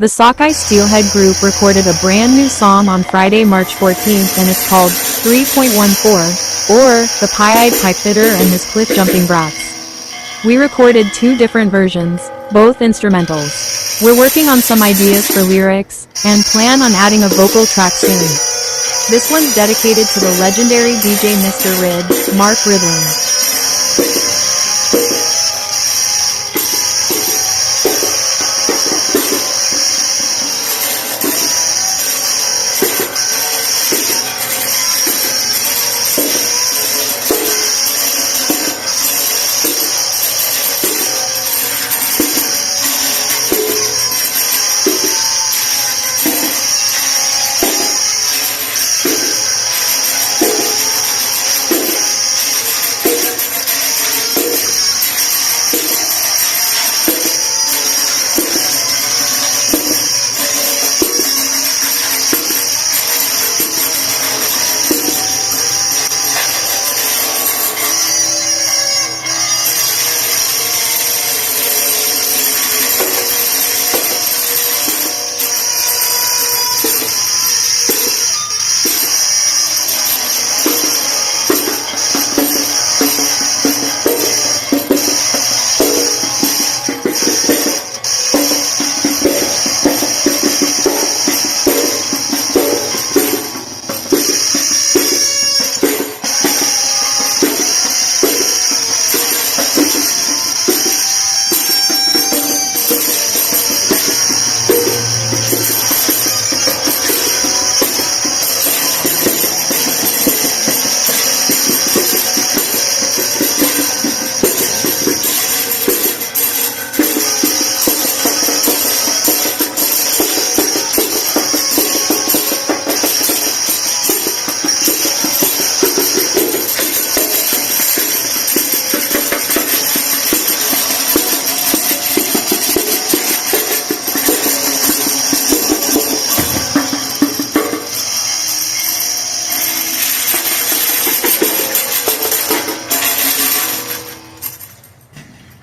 The Sockeye Steelhead Group recorded a brand new song on Friday, March 14th, and it's called 3.14, or The Pie-Eyed Pipefitter and His Cliff-Jumping Brats. We recorded 2 different versions, both instrumentals. We're working on some ideas for lyrics, and plan on adding a vocal track soon. This one's dedicated to the legendary DJ Mr. Rid, Mark Ridling.